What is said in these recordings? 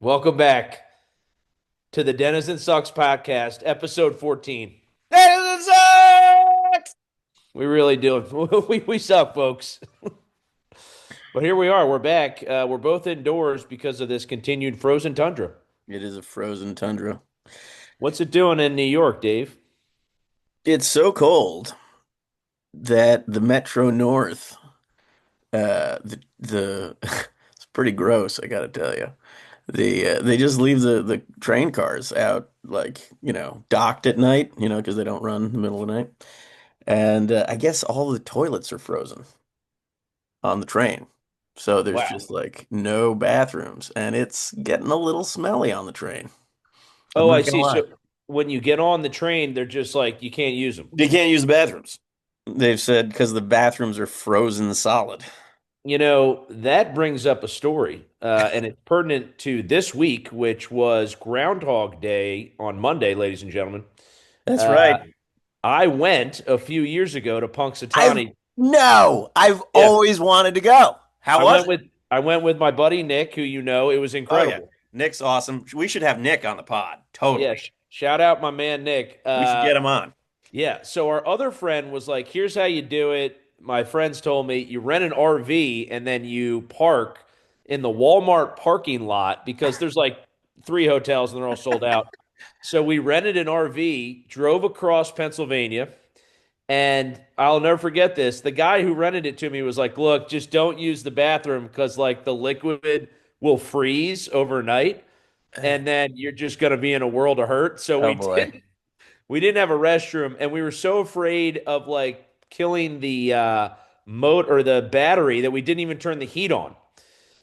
Welcome back to the Denizen Sucks podcast, episode 14. That sucks. We really do. We suck, folks. But here we are. We're back. We're both indoors because of this continued frozen tundra. It is a frozen tundra. What's it doing in New York, Dave? It's so cold that the Metro North, the it's pretty gross, I gotta tell you. They just leave the train cars out, like, docked at night, because they don't run in the middle of the night. And I guess all the toilets are frozen on the train. So there's Wow. just like no bathrooms, and it's getting a little smelly on the train. I'm Oh, I not gonna see. lie. So when you get on the train, they're just like, you can't use them. They can't use the bathrooms. They've said because the bathrooms are frozen solid. That brings up a story, and it's pertinent to this week, which was Groundhog Day on Monday, ladies and gentlemen. That's Uh, right. I went a few years ago to I've Punxsutawney. no, I've Yeah, always wanted to go. How I was went it? with I went with my buddy Nick, who it was Oh yeah, incredible. Nick's awesome. We should have Nick on the pod. Yeah, Totally. shout out my man Nick. We should get him on. Yeah, so our other friend was like, "Here's how you do it." My friends told me you rent an RV and then you park in the Walmart parking lot because there's like three hotels and they're all sold out. So we rented an RV, drove across Pennsylvania. And I'll never forget this. The guy who rented it to me was like, "Look, just don't use the bathroom because like the liquid will freeze overnight and then you're just going to be in a world of hurt." So Oh boy. we didn't have a restroom and we were so afraid of like killing the motor or the battery that we didn't even turn the heat on.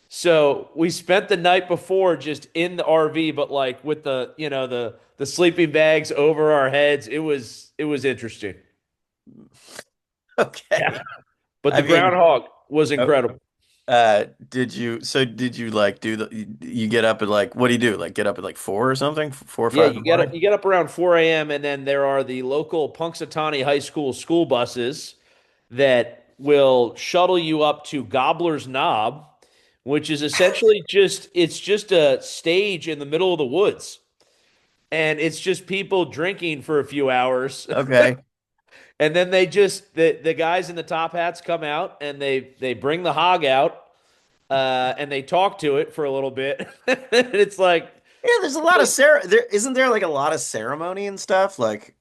So we spent the night before just in the RV, but like with the sleeping bags over our heads. It was interesting. Yeah. Okay. But I the mean, groundhog was uh, incredible. did you like do you get up at like, what do you do? Like get up at like 4 or something? 4 or Yeah, 5 in the morning? you get up around 4 a.m. and then there are the local Punxsutawney High School school buses that will shuttle you up to Gobbler's Knob, which is essentially just a stage in the middle of the woods. And it's just people drinking for a few hours. Okay. And then the guys in the top hats come out and they bring the hog out and they talk to it for a little bit. And it's like Yeah, there's a lot of there isn't there like a lot of ceremony and stuff? Like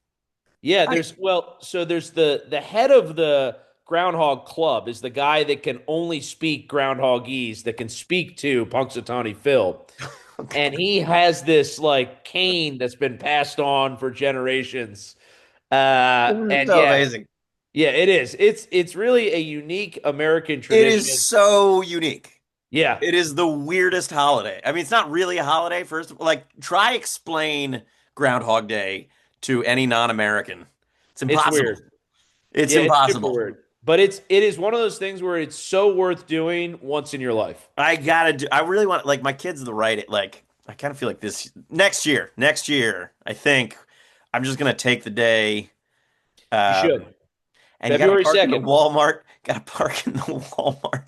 yeah, I there's the head of the Groundhog Club is the guy that can only speak Groundhogese, that can speak to Punxsutawney Phil. And okay. he has this like cane that's been passed on for generations. This is And so yeah, amazing. yeah, it is. It's really a unique American It is tradition. so unique. Yeah, It is the weirdest holiday. I mean, it's not really a holiday, first of all. Like, try explain Groundhog Day to any non-American. It's it's impossible. weird. It's Yeah, it's super impossible. weird. But it is one of those things where it's so worth doing once in your life. I really want, like, my kids are the right, like, I kind of feel like this next year, I think I'm just gonna take the day, You um, should. and you gotta February park in the 2nd. Walmart, gotta park in the Walmart.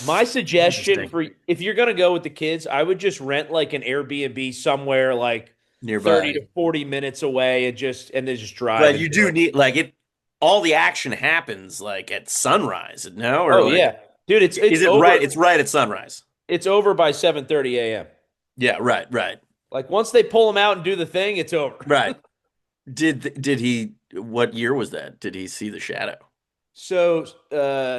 My suggestion Interesting. for if you're going to go with the kids, I would just rent like an Airbnb somewhere like 30 Nearby. to 40 minutes away and then just drive But and you do do it. need like it all the action happens like at sunrise, no? Or Oh like yeah. Dude, it's is it right? over It's right at sunrise. it's over by 7:30 a.m. Yeah, right, right. Like once they pull them out and do the thing, it's over. Right. Did he what year was that? Did he see the shadow? So,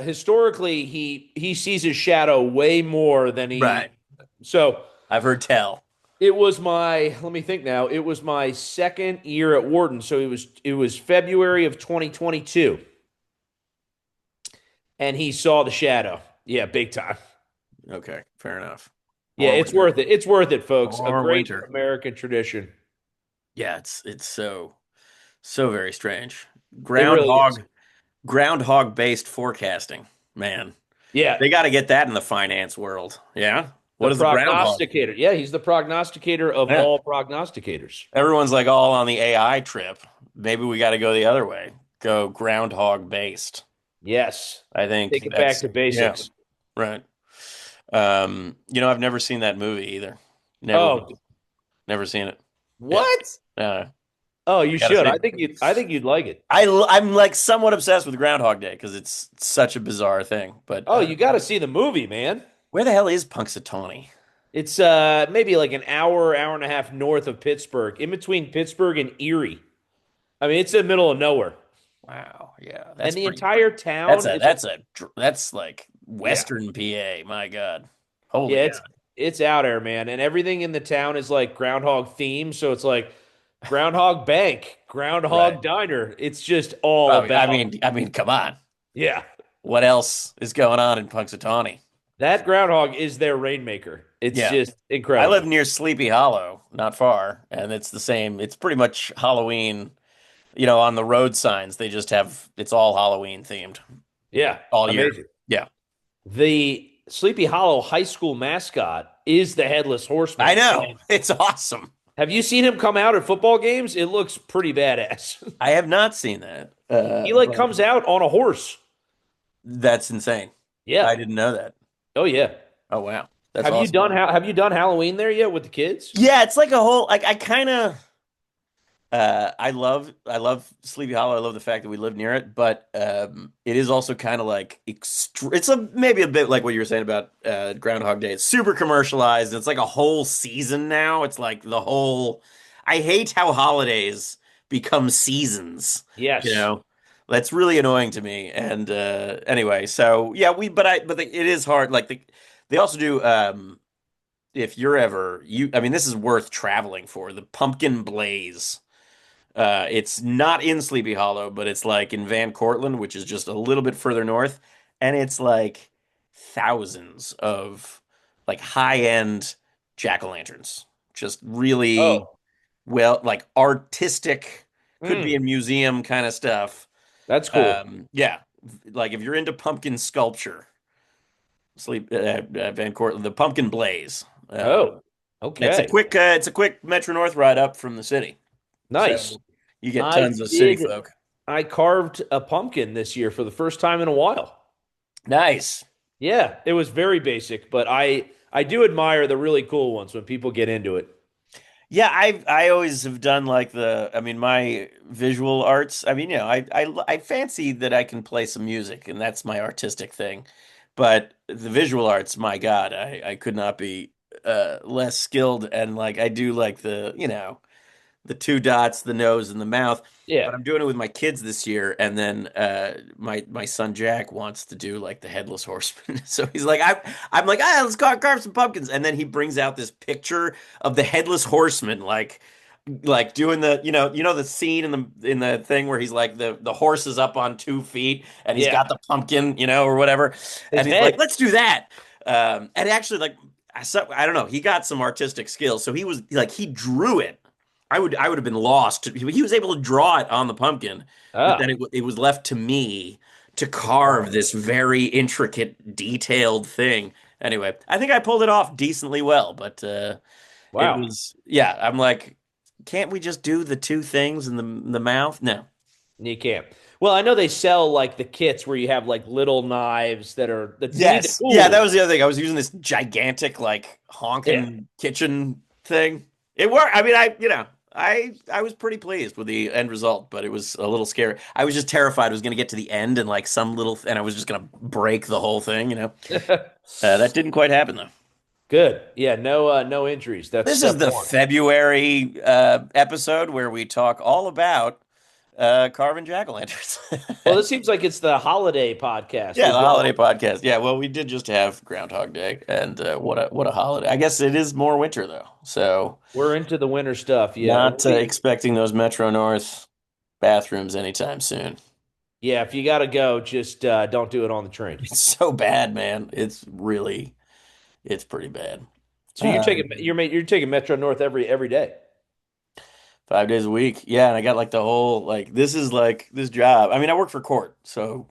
historically he sees his shadow way more than Right. he so I've heard tell. let me think now. It was my second year at Wharton, so it was February of 2022 and he saw the shadow. Yeah, big time. Okay, fair enough. Yeah, Or it's winter. worth it. It's worth it, folks. A Or great winter. American tradition. Yeah, it's so very strange. It really is. Groundhog based forecasting. Man, Yeah, they got to get that in the finance world. Yeah. the What is the groundhog? prognosticator. Yeah, he's the prognosticator of Yeah. all prognosticators. Everyone's like all on the AI trip. Maybe we got to go the other way. Go groundhog based. Yes. I think Take it back that's to yeah, basics. right. I've never seen that movie either. Never Oh, once. Never seen it. Yeah. what? Uh, Oh, you Gotta should. see I it. think you'd like it. I'm like somewhat obsessed with Groundhog Day because it's such a bizarre thing. But Oh, you got to see the movie, man. where the hell is Punxsutawney? It's maybe like an hour and a half north of Pittsburgh, in between Pittsburgh and Erie. I mean, it's in the middle of nowhere. Wow, yeah, And that's the pretty. entire town is That's like yeah. Western PA. My God, holy Yeah, God. it's out there, man. And everything in the town is like Groundhog themed, so it's like Groundhog Bank, Right. Groundhog Diner. It's just all Oh, about I mean, come on. yeah. What else is going on in Punxsutawney? That groundhog is their rainmaker. It's Yeah, just I live incredible. near Sleepy Hollow, not far, and it's the same. It's pretty much Halloween. On the road signs, they just have it's all Halloween themed Yeah, all year. amazing. Yeah, The Sleepy Hollow high school mascot is the headless I horseman. know. And It's awesome. have you seen him come out at football games? It looks pretty badass. I have not seen that, He like but comes out on a horse. that's insane. Yeah. I didn't know that. Oh yeah. Oh wow, that's awesome. Have you done Halloween there yet with the kids? Yeah, it's like a whole like I kind of I love Sleepy Hollow. I love the fact that we live near it, but it is also kind of like it's a maybe a bit like what you were saying about Groundhog Day. It's super commercialized. It's like a whole season now. It's like the whole. I hate how holidays become seasons. You Yes. know, that's really annoying to me. And anyway, so yeah, it is hard. They also do. If you're ever I mean, this is worth traveling for the Pumpkin Blaze. It's not in Sleepy Hollow, but it's like in Van Cortlandt, which is just a little bit further north, and it's like thousands of like high-end jack-o'-lanterns. Just really Oh. well, like artistic, could be Mm, in museum kind of stuff. that's cool. Yeah, like if you're into pumpkin sculpture, Van Cortlandt, the Pumpkin Blaze. Oh. Okay. It's a quick Metro North ride up from the city. Nice. So you get I tons of city did folk. I carved a pumpkin this year for the first time in a while. Nice. Yeah, it was very basic, but I do admire the really cool ones when people get into it. Yeah, I always have done like I mean, my visual arts. I mean, I fancy that I can play some music, and that's my artistic thing. But the visual arts, my God, I could not be less skilled. And like I do like the two dots, the nose and the mouth. Yeah. But I'm doing it with my kids this year, and then my son Jack wants to do like the headless horseman. So he's like, I'm like, let's carve some pumpkins, and then he brings out this picture of the headless horseman, like doing the the scene in the thing where he's like the horse is up on 2 feet and he's got Yeah. the pumpkin, or whatever, His and he's like, head. let's do that. And actually, like, I don't know, he got some artistic skills, so he was like he drew it. I would have been lost. He was able to draw it on the pumpkin, but then Ah. it was left to me to carve this very intricate, detailed thing. Anyway, I think I pulled it off decently well, but it Wow. was yeah. I'm like, can't we just do the two things in the mouth? No. You can't. Well, I know they sell like the kits where you have like little knives that you need to Yes. Yeah, that cool. was the other thing. I was using this gigantic like Yeah. honking kitchen thing. It worked. I mean, I was pretty pleased with the end result, but it was a little scary. I was just terrified I was going to get to the end and like and I was just going to break the whole thing. That didn't quite happen though. Good. Yeah, no injuries. That's This is step the one. February episode where we talk all about carving jack-o'-lanterns. Well, this seems like it's the holiday podcast Yeah, as the holiday well. podcast. Yeah, well, we did just have Groundhog Day, and what a holiday! I guess it is more winter though, so We're into the winter stuff. Yeah. not expecting those Metro North bathrooms anytime soon. Yeah, if you got to go, just don't do it on the train. It's so bad, man. It's pretty bad. So Um, you're taking Metro North every day. 5 days a week, yeah, and I got like the whole like this is like this job. I mean, I work for court, so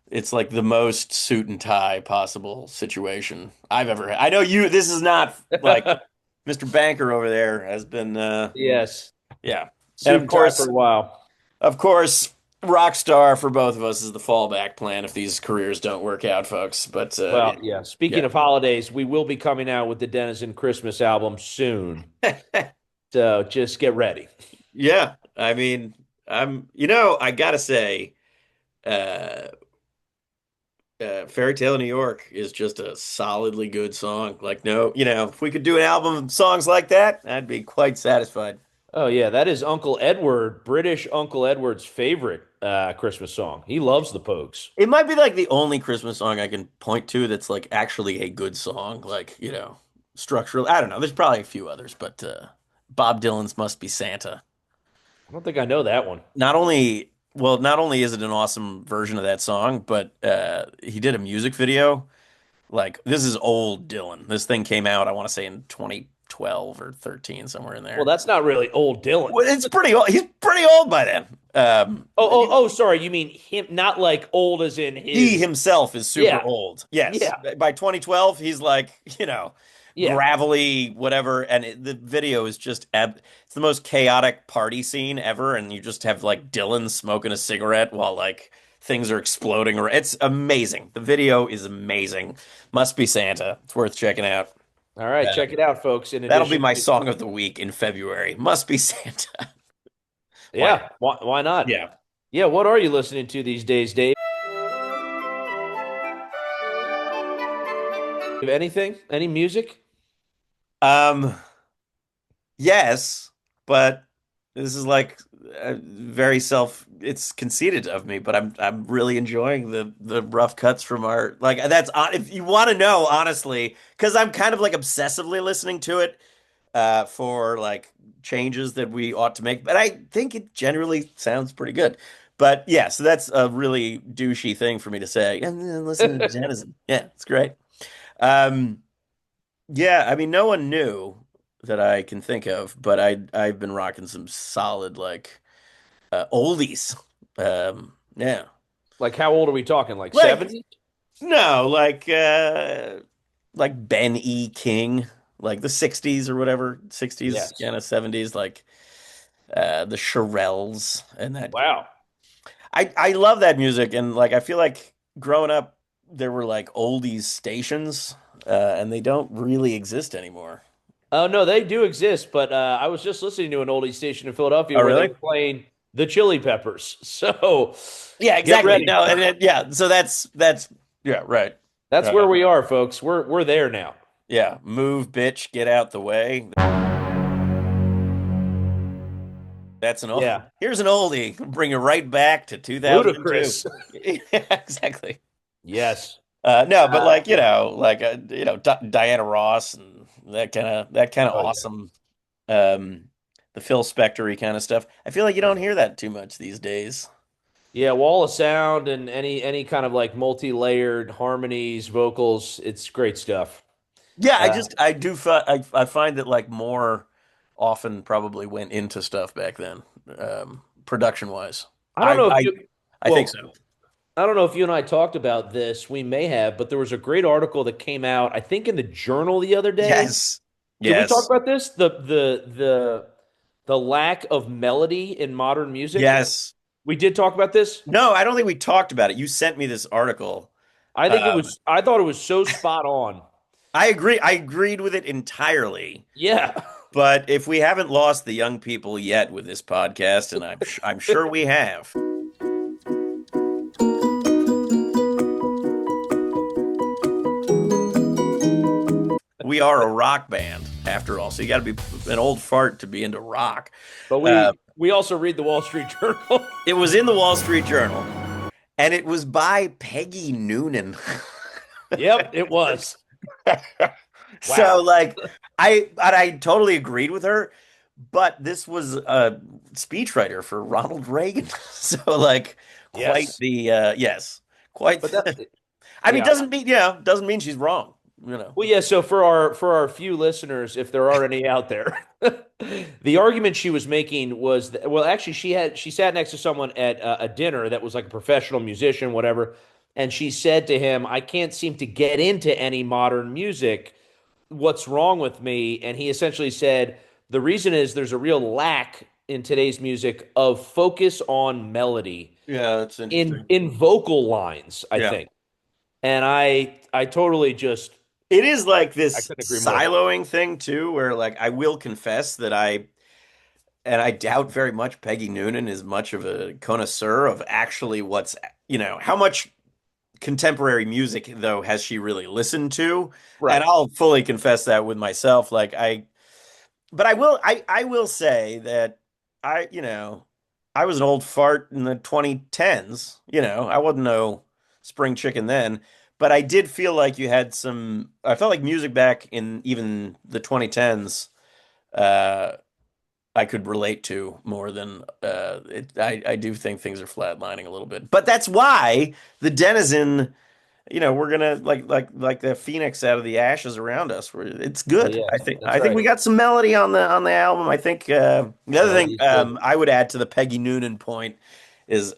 it's like the most suit and tie possible situation I've ever had. I know you. This is not like Mr. Banker over there has been. Yes. Yeah, and Suit and tie for a while. of course, rock star for both of us is the fallback plan if these careers don't work out, folks. But Well, yeah. Speaking yeah. of holidays, we will be coming out with the Denizen Christmas album soon. So just get ready. Yeah. I mean, I gotta say, uh, Fairy Tale of New York is just a solidly good song. Like, no, if we could do an album of songs like that, I'd be quite satisfied. Oh yeah, that is Uncle Edward, British Uncle Edward's favorite Christmas song. He loves the Pogues. It might be like the only Christmas song I can point to that's like actually a good song. Like, structurally. I don't know. There's probably a few others, but Bob Dylan's Must Be Santa. I don't think I know that one. Not only is it an awesome version of that song, but he did a music video. Like, this is old Dylan. This thing came out, I want to say in 2012 or 13, somewhere in Well, there. that's not really old Dylan. Well, it's pretty old. He's pretty old by then. Oh, sorry. You mean him, not like old as in He his. himself is super Yeah, old. Yes. yeah, By 2012, he's like, yeah. gravelly, whatever. And the video is just, it's the most chaotic party scene ever. And you just have like Dylan smoking a cigarette while like things are exploding. It's amazing. The video is amazing. Must Be Santa. It's worth checking out. All right, check it out, folks. In That'll be addition my to, song of the week in February. Must Be Santa. Why yeah, not? why not? Yeah. Yeah, what are you listening to these days, Dave? Anything? Any music? Um, yes, but this is like very it's conceited of me, but I'm really enjoying the rough cuts from our like if you want to know honestly, because I'm kind of like obsessively listening to it for like changes that we ought to make, but I think it generally sounds pretty good. But yeah, so that's a really douchey thing for me to say. And then listen to Janice. Yeah, it's great. Um, yeah, I mean, no one knew that I can think of, but I've been rocking some solid like oldies. Yeah, Like, how old are we talking? Like like 70? no, like Ben E. King, like the '60s or whatever, '60s, Yes. kind of '70s, like the Shirelles and that. Wow. I love that music, and like I feel like growing up there were like oldies stations, and they don't really exist anymore. Oh no, they do exist, but I was just listening to an oldie station in Philadelphia Oh, where they really? were playing the Chili Peppers. So Yeah, get exactly. ready. No, yeah. So that's yeah, right. That's where Uh, we are, folks. We're there now. yeah, move, bitch, get out the way. That's an old. Yeah. Here's an oldie. Bring you right back to 2002. Ludicrous. Yeah, exactly. Yes. No, but Uh, like Diana Ross and that kind of oh yeah. awesome, the Phil Spector kind of stuff. I feel like you don't hear that too much these days. Yeah, wall of sound and any kind of like multi-layered harmonies, vocals, it's great stuff. Yeah, Uh, I find that like more often probably went into stuff back then, production wise. I don't I know if I you I think well, so. I don't know if you and I talked about this. We may have, but there was a great article that came out, I think in the Journal the other day. Yes. Did we talk Yes. about this? The lack of melody in modern music. Yes. We did talk about this. No, I don't think we talked about it. You sent me this article. Um, I thought it was so spot on. I agree. I agreed with it entirely. Yeah. But if we haven't lost the young people yet with this podcast, and I'm sure we have, we are a rock band after all. So you got to be an old fart to be into rock. But Uh, we also read the Wall Street Journal. it was in the Wall Street Journal, and it was by Peggy Noonan. Yep, it was. So Wow. like I totally agreed with her, but this was a speechwriter for Ronald Reagan. So like quite Yes. the yes, quite But that I mean yeah. doesn't mean she's wrong, Well, yeah, so for our few listeners, if there are any out there, the argument she was making was that, well, actually she sat next to someone at a dinner that was like a professional musician, whatever, and she said to him, "I can't seem to get into any modern music. What's wrong with me?" And he essentially said, "The reason is there's a real lack in today's music of focus on melody." Yeah, that's in interesting. in vocal lines, I Yeah. think. And I totally just It is like I this couldn't agree more. siloing thing too, where like I will confess that I doubt very much Peggy Noonan is much of a connoisseur of actually how much contemporary music though has she really listened to? And Right. I'll fully confess that with myself. But I will say that I was an old fart in the 2010s. I wasn't no spring chicken then, but I did feel like I felt like music back in even the 2010s, uh, I could relate to more than I do think things are flatlining a little bit. But that's why the Denizen, we're gonna like the phoenix out of the ashes around us. It's Oh good. yeah, that's I think we right. got some melody on the album. I think the other thing Melody is good. I would add to the Peggy Noonan point is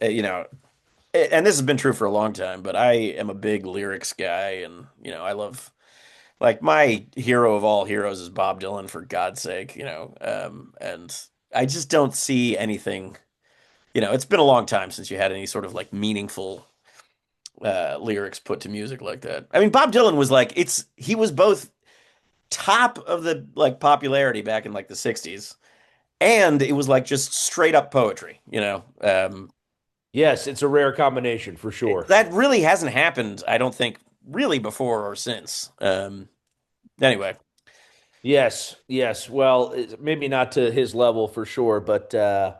and this has been true for a long time, but I am a big lyrics guy, and I love like my hero of all heroes is Bob Dylan for God's sake, and I just don't see anything. It's been a long time since you had any sort of like meaningful lyrics put to music like that. I mean, Bob Dylan was like he was both top of the like popularity back in like the 60s, and it was like just straight up poetry, Yes, it's a rare combination for sure. that really hasn't happened, I don't think, really before or since. Anyway, Yes, yes. Well, maybe not to his level for sure, but I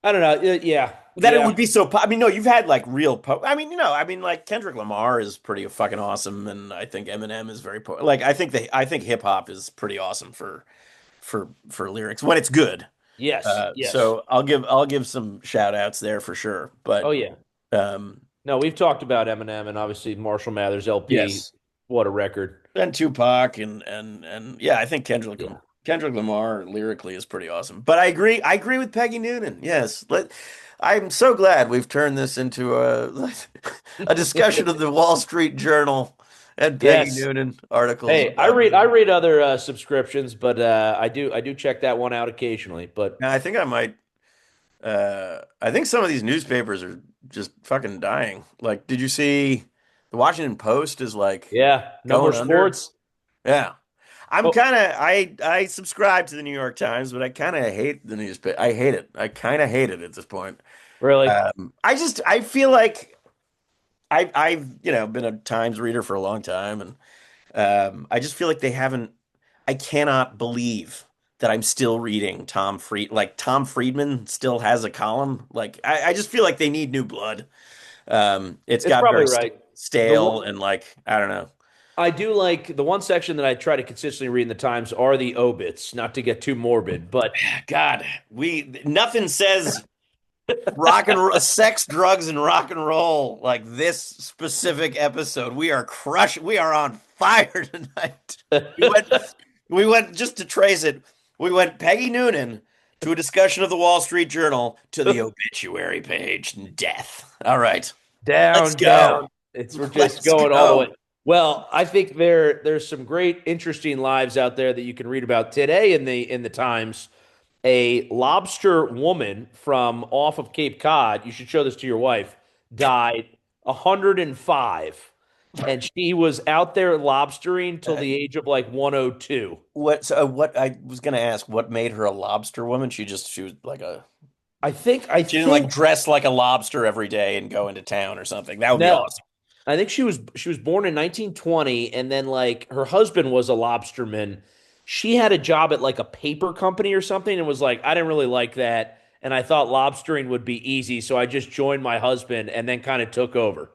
don't know. Yeah, that it yeah, would be so I mean, no, you've had like I mean, like Kendrick Lamar is pretty fucking awesome, and I think Eminem is very like I think hip hop is pretty awesome for lyrics when it's good. yes, yes. So I'll give some shout outs there for sure. Oh But yeah. um, No, we've talked about Eminem and obviously Marshall Mathers LP. yes, What a record. and Tupac and yeah, I think Yeah. Kendrick Lamar lyrically is pretty awesome. But I agree with Peggy Noonan. Yes, I'm so glad we've turned this into a discussion of the Wall Street Journal and Peggy Yes. Noonan articles Hey, about I music. read other subscriptions, but I do check that one out occasionally. But Now, I think I might. I think some of these newspapers are just fucking dying. Like, did you see the Washington Post is like yeah, no more going under? sports. Yeah. I'm Oh, kind of I subscribe to the New York Times, but I kind of hate the newspaper. I hate it. I kind of hate it at this point. really? I feel like I've been a Times reader for a long time, and I just feel like they haven't. I cannot believe that I'm still reading Tom Friedman still has a column. Like I just feel like they need new blood. It's It's got probably very right. The stale one and like I don't know. I do like the one section that I try to consistently read in the Times are the obits, not to get too morbid, but God, we nothing says sex, drugs, and rock and roll like this specific episode. We are crushed. We are on fire tonight. We went, we went just to trace it. We went Peggy Noonan to a discussion of the Wall Street Journal to the obituary page and death. All right, let's down, go. down. We're just Let's going all the way. go. Well, I think there's some great, interesting lives out there that you can read about today in the Times. A lobster woman from off of Cape Cod, you should show this to your wife, died 105, and she was out there lobstering till Uh, the age of like 102. what I was gonna ask, what made her a lobster woman? She was like a I she didn't like think dress like a lobster every day and go into town or something. That would be no. awesome. I think she was born in 1920, and then like her husband was a lobsterman. She had a job at like a paper company or something and was like, I didn't really like that, and I thought lobstering would be easy, so I just joined my husband and then kind of took over.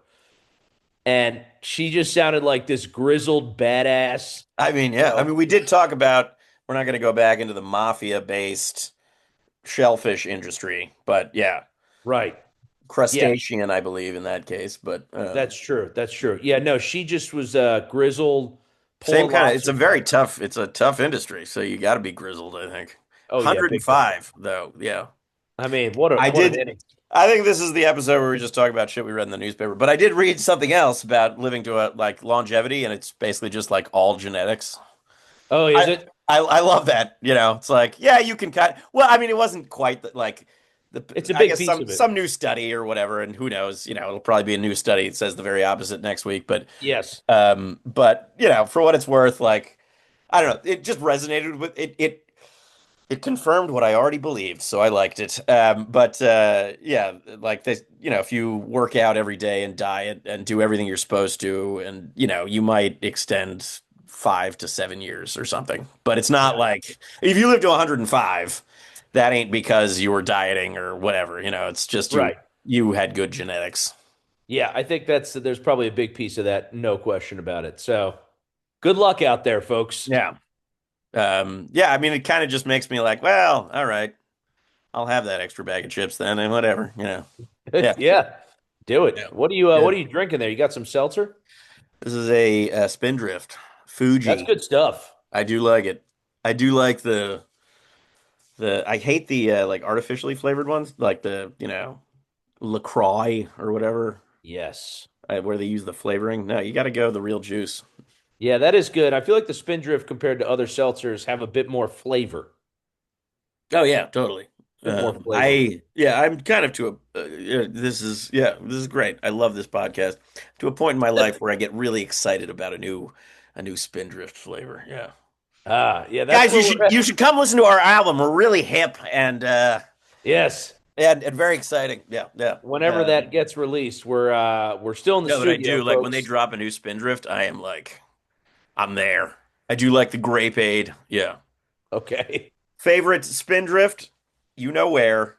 And she just sounded like this grizzled badass, I mean, you yeah. I know. mean, we did talk about we're not going to go back into the mafia-based shellfish industry, but yeah, Right. Yeah, crustacean, I believe, in that case. But that's true. That's true. Yeah, no, she just was grizzled same pulling kind of. It's lobsters. a very tough. It's a tough industry, so you got to be grizzled, I think. Oh yeah, big time. 105, though. Yeah, I mean, I what an did. inning. I think this is the episode where we just talk about shit we read in the newspaper. But I did read something else about living to a like longevity, and it's basically just like all genetics. Oh, is I it? I love that. It's like, yeah, you can kind well, I mean, it wasn't quite like, It's a I big guess piece of it. some new study or whatever, and who knows, it'll probably be a new study that says the very opposite next week. Yes. But for what it's worth, like I don't know, it just resonated with it. It confirmed what I already believed, so I liked it. But yeah, like this, if you work out every day and diet and do everything you're supposed to, and you might extend 5 to 7 years or something. But it's not Yeah. like if you live to 105, that ain't because you were dieting or whatever. It's just you Right. you had good genetics. Yeah, I think there's probably a big piece of that, no question about it. So good luck out there, folks. Yeah. Yeah, I mean, it kind of just makes me like, well, all right, I'll have that extra bag of chips then, and whatever. Yeah, Yeah, do it. yeah, What yeah. are you drinking there? You got some seltzer? This is a, Spindrift That's Fuji. good stuff. I do like it. I do like the. I hate the like artificially flavored ones, like the LaCroix or whatever, Yes. where they use the flavoring. No, you got to go the real juice. Yeah, that is good. I feel like the Spindrift compared to other seltzers have a bit more flavor. Oh yeah, totally. Bit more flavor. I'm kind of to a this is great. I love this podcast to a point in my life where I get really excited about a new Spindrift flavor. Yeah. Yeah, that's Guys, where you we're should you at. should come listen to our album. We're really hip Yes. and very exciting. Yeah, yeah. Whenever that gets released, we're still in the No, but I studio, do like when they folks. drop a new Spindrift, I am like I'm there. I do like the Grape Aid. Yeah. Okay. Favorite Spindrift? You know where.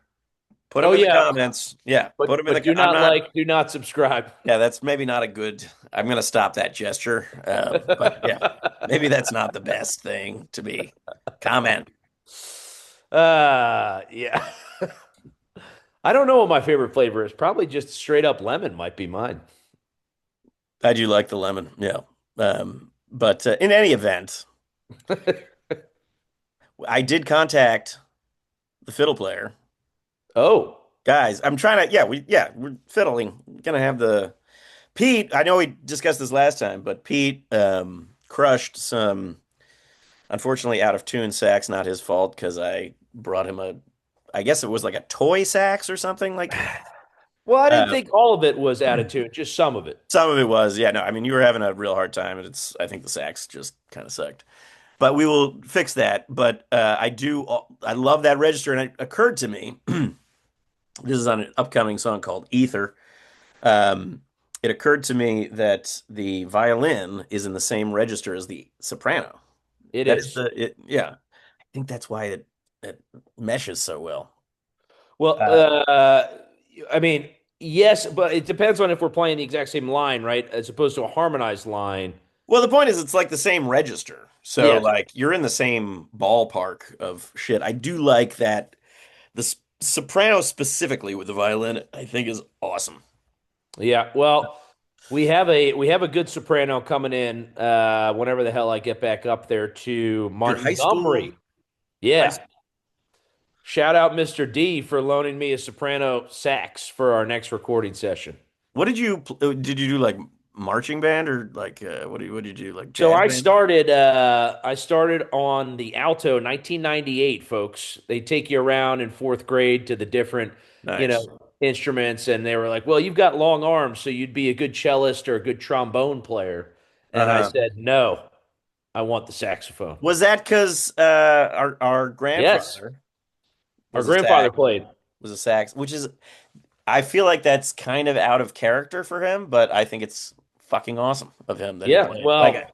Put Oh them in the yeah, comments. Yeah, put them in but do I'm not not. like, do not subscribe. Yeah, that's maybe not a good. I'm gonna stop that gesture. But yeah, maybe that's not the best thing to be. Comment. Yeah. I don't know what my favorite flavor is. Probably just straight up lemon might be mine. I do like the lemon. Yeah. But in any event, I did contact the fiddle player. Oh, Guys, I'm trying to. We're fiddling. Gonna have the Pete. I know we discussed this last time, but Pete crushed some unfortunately out of tune sax. Not his fault because I brought him I guess it was like a toy sax or something like. well, I didn't Uh, think all of it was attitude, just some of it. some of it was, yeah, no, I mean, you were having a real hard time, and I think the sax just kind of sucked. But we will fix that. But I love that register, and it occurred to me, this is on an upcoming song called Ether. Um, it occurred to me that the violin is in the same register as the soprano. It That is is. yeah. I think that's why it meshes so well. Well, Uh, I mean, yes, but it depends on if we're playing the exact same line, right? As opposed to a harmonized line. well, the point is, it's like the same register. So, Yes. like, you're in the same ballpark of shit. I do like that. The soprano specifically with the violin, I think is awesome. Yeah. Well, we have a good soprano coming in whenever the hell I get back up there to Your high school, Montgomery. high, Yeah. Shout out Mr. D for loaning me a soprano sax for our next recording session. what did you do like marching band or like what did you do like So jazz I band? started I started on the alto 1998, folks. They take you around in fourth grade to the different, Nice. instruments, and they were like, "Well, you've got long arms, so you'd be a good cellist or a good trombone player." And I Uh-huh. said, "No, I want the saxophone." Was that because our Yes, grandfather our was a grandfather sax played. which is I feel like that's kind of out of character for him, but I think it's fucking awesome of him that he Yeah, played. Like well,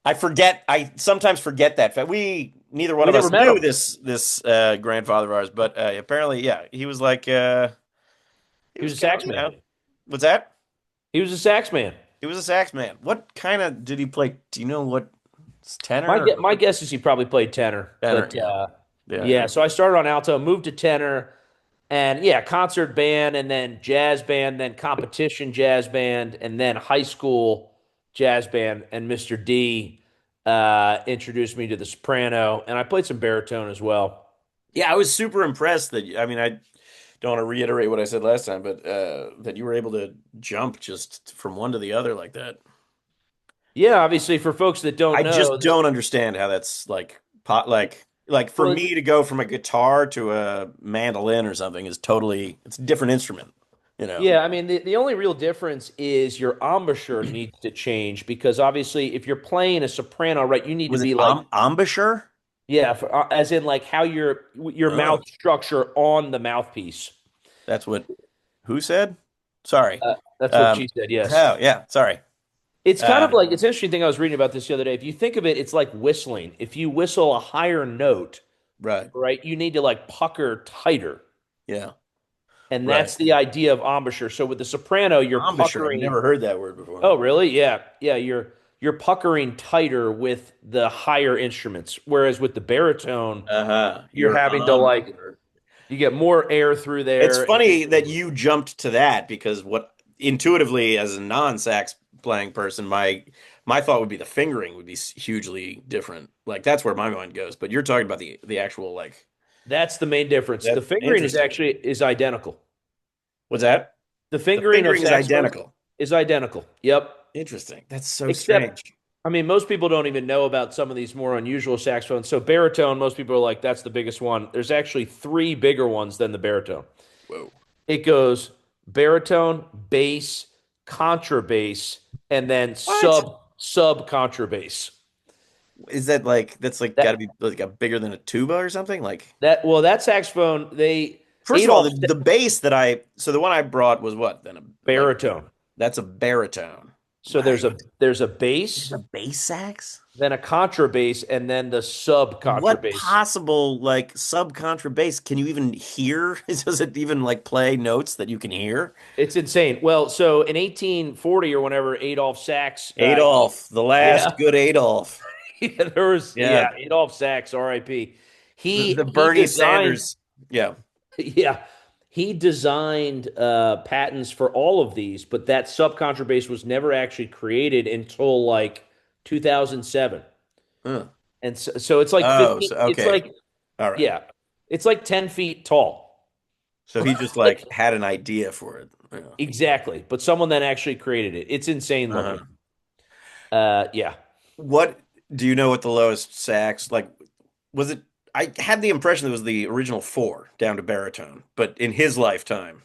I sometimes forget that fact. We neither one we of never us met knew him. this grandfather of ours, but apparently, yeah, he was like he He was was a kind of, sax man. what's that? He was a sax man. He was a sax man. What kind of did he play? Do you know what My tenor gue- or my guess is he probably played tenor, tenor? but Yeah. Yeah, yeah. yeah. So I started on alto, moved to tenor, and yeah, concert band, and then jazz band, then competition jazz band, and then high school jazz band. And Mr. D introduced me to the soprano, and I played some baritone as well. Yeah, I was super impressed that I mean I don't want to reiterate what I said last time, but that you were able to jump just from one to the other like that. Yeah, obviously, for folks that don't I just know, don't understand how that's like pot like. Like for Well, me to go from a guitar to a mandolin or something is totally it's a different instrument, you know. yeah, I mean, the only real difference is your embouchure needs to change because obviously, if you're playing a soprano, right, you need to Was it be like, embouchure? yeah, as in like how your Oh, mouth structure on the mouthpiece. that's what who said? Sorry. That's what Um, she said. Yes. oh yeah, sorry. It's kind of Um, like it's an interesting thing I was reading about this the other day. If you think of it, it's like whistling. If you whistle a higher note, right. right, you need to like pucker tighter. Yeah, And right. that's the idea of embouchure. So with the soprano, you're Embouchure. I've puckering. never heard that word before. Oh, really? Yeah. Yeah, you're puckering tighter with the higher instruments. Whereas with the baritone, Uh-huh. you're You're having to like embouchure. you get more air through It's there. funny that you jumped to that because what intuitively as a non-sax playing person, my thought would be the fingering would be hugely different. Like that's where my mind goes. But you're talking about the actual like That's the main difference. The that's fingering is interesting. actually is identical. What's that? The The fingering of fingering is saxophones identical. is identical. Yep. Interesting. That's so Except, strange. I mean, most people don't even know about some of these more unusual saxophones. So baritone, most people are like, that's the biggest one. There's actually three bigger ones than the baritone. Whoa. It goes baritone, bass, contrabass, and then What? sub contrabass. Is that like that's like got to That be like a bigger than a tuba or something? Like that saxophone, they first of all, Adolf the bass that I so the one I brought was what then like baritone. that's a baritone. So Nice. there's a There's bass, a bass sax? then a contrabass, and then the sub What contrabass. possible like sub contra bass can you even hear? Does it even like play notes that you can hear? It's insane. Well, so in 1840 or whenever Adolf Sachs, Adolf, the yeah, last good Adolf. yeah, there was Yeah, Adolf Sachs, R.I.P. the He Bernie designed Sanders. Yeah. yeah he designed patents for all of these, but that sub contrabass was never actually created until like 2007, Huh. and so it's like Oh, 15. so It's okay. like All right. yeah, it's like 10 feet tall. So he just Like like had an idea for it. Yeah. exactly, but someone then actually created it. It's insane looking. Uh-huh. Yeah. What do you know what the lowest sax like was it I had the impression it was the original four down to baritone, but in his lifetime,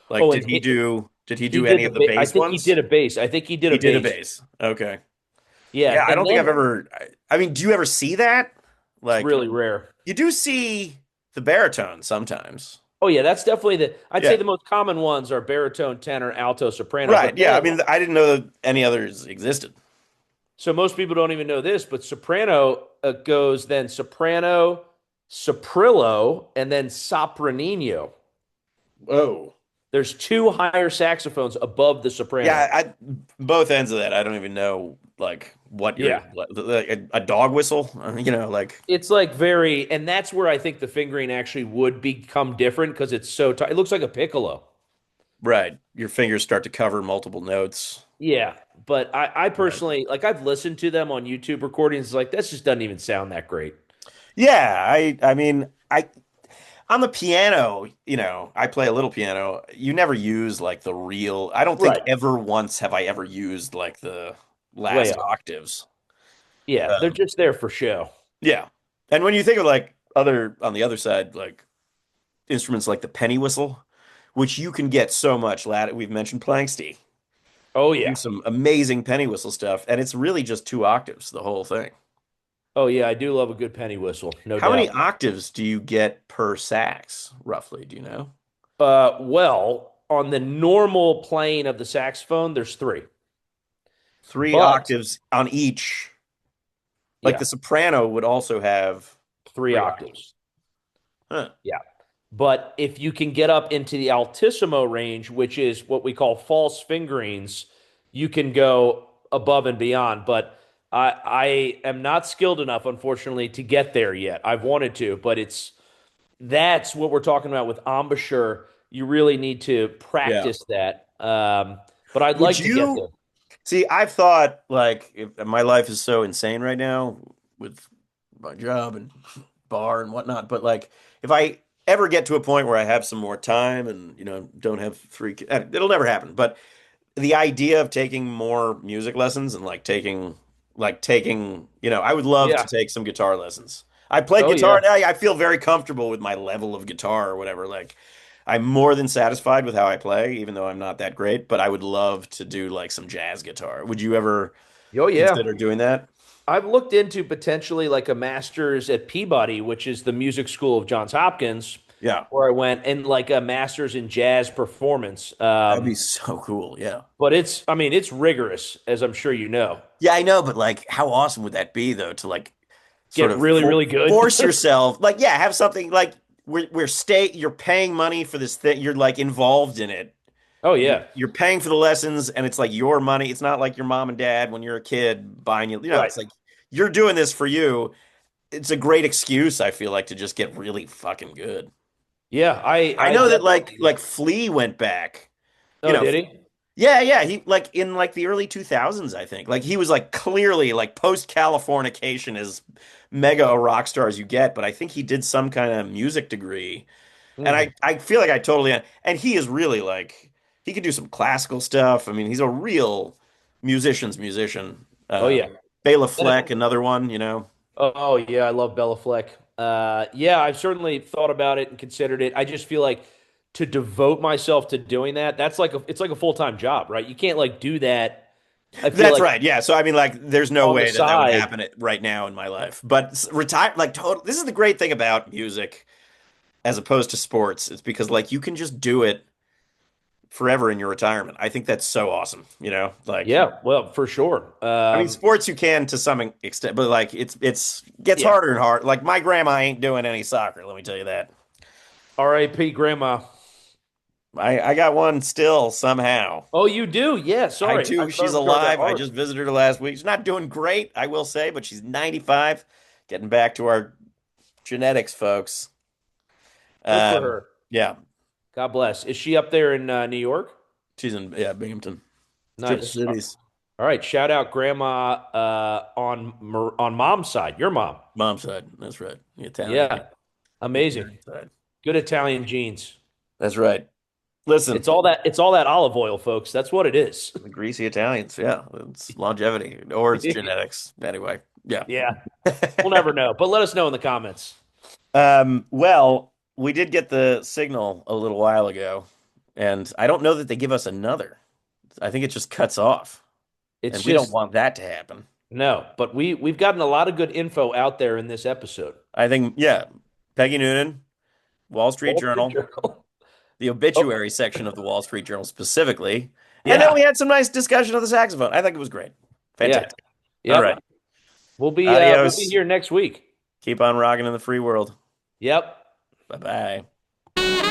like Oh, and did he he do did any the of the I bass think he did ones? a bass. I think he did a He did a bass. bass. Okay. Yeah, Yeah, I and don't think I've then ever. I mean, do you ever see that? it's Like, really rare. you do see the baritone sometimes. Oh yeah, that's definitely the I'd say Yeah. the most common ones are baritone, tenor, alto, soprano. Right. But Yeah. I then mean, I didn't know that any others existed. so most people don't even know this, but soprano goes then soprano, soprillo, and then sopranino. Whoa. There's two higher saxophones above the soprano. Yeah. Both ends of that. I don't even know like what you're Yeah. like a dog whistle. You know, like It's like very, and that's where I think the fingering actually would become different because it's so tight. It looks like a piccolo. right. Your fingers start to cover multiple notes. Yeah, but I Right. personally like I've listened to them on YouTube recordings. Like this just doesn't even sound that great. Yeah. I mean, I on the piano, you know, I play a little piano. You never use like the real, I don't think Right. ever once have I ever used like the Way last up. octaves. Yeah, they're Um, just there for show. yeah. And when you think of like other, on the other side, like instruments like the penny whistle, which you can get so much lat, we've mentioned Planksty. Oh Do yeah. some amazing penny whistle stuff, and it's really just two octaves, the whole thing. Oh yeah, I do love a good penny whistle, no How many doubt. octaves do you get per sax, roughly? Do you know? Well, on the normal playing of the saxophone, there's three. Three But octaves on each. Like yeah, the soprano would also have three three octaves. octaves. Huh. Yeah. But if you can get up into the altissimo range, which is what we call false fingerings, you can go above and beyond. But I am not skilled enough, unfortunately, to get there yet. I've wanted to, but that's what we're talking about with embouchure. You really need to Yeah. practice that. But I'd Would like to get you there. see? I've thought like if, my life is so insane right now with my job and bar and whatnot, but like if I ever get to a point where I have some more time and you know don't have three, it'll never happen. But the idea of taking more music lessons and like taking you know I would love to Yeah. take some guitar lessons. I play Oh guitar yeah. and I feel very comfortable with my level of guitar or whatever. Like I'm more than satisfied with how I play, even though I'm not that great, but I would love to do like some jazz guitar. Would you ever Oh yeah. consider doing that? I've looked into potentially like a master's at Peabody, which is the music school of Johns Hopkins, Yeah. where I went, and like a master's in jazz performance. That'd be so cool. Yeah. But I mean, it's rigorous, as I'm sure you know. Yeah, I know, but like how awesome would that be though to like sort Get of really, really good. force yourself like yeah, have something like you're paying money for this thing, you're like involved in it. Oh yeah. You're paying for the lessons and it's like your money. It's not like your mom and dad when you're a kid buying you, Right. it's like you're doing this for you. It's a great excuse, I feel like, to just get really fucking good. Yeah, I I know that definitely. like Flea went back, you Oh, know, did he? yeah, yeah, he like in like the early 2000s, I think. Like he was like clearly like post Californication as mega a rock star as you get, but I think he did some kind of music degree. And Mm. I feel like I totally and he is really like he could do some classical stuff. I mean, he's a real musician's musician. Oh yeah. Bela And Fleck, another one, you know. oh yeah, I love Bella Fleck. Yeah, I've certainly thought about it and considered it. I just feel like to devote myself to doing that, that's like it's like a full-time job, right? You can't like do that. I feel That's like right. Yeah. So I mean, like, there's no on the way that that would side. happen right now in my life. But retire, like, total. This is the great thing about music as opposed to sports. It's because like you can just do it forever in your retirement. I think that's so awesome. You know, like Yeah, well, for sure. I mean, sports you can to some extent, but like it's gets Yeah. harder and harder. Like my grandma ain't doing any soccer. Let me tell you that. R.I.P. Grandma. I got one still somehow. Oh, you do? Yeah. I Sorry, do. I thought She's in regard to alive. I art. just visited her last week. She's not doing great, I will say, but she's 95. Getting back to our genetics, folks. Good for Um, her. yeah, God bless. Is she up there in New York? she's in Binghamton, Triple Nice. Cities. All right. Shout out Grandma on mom's side. Your mom. Mom's side. That's right. The Yeah. Amazing. Italian side. Good Italian genes. That's right. Listen, It's all that olive oil, folks. That's what it is. the greasy Italians. Yeah, it's longevity or it's genetics. Anyway, yeah. Yeah. We'll never know. But let us know in the comments. Well, we did get the signal a little while ago, and I don't know that they give us another. I think it just cuts off, It's and we don't just want that to happen. no, but we've gotten a lot of good info out there in this episode. I think, yeah, Peggy Noonan, Wall Street Wall Street Journal, Journal. the Oh, obituary section of the Wall Street Journal specifically, and then yeah. we had some nice discussion of the saxophone. I think it was great. Yeah. Fantastic. All right. Yep. We'll be Adios. here next week. Keep on rocking in the free world. Yep. Bye bye.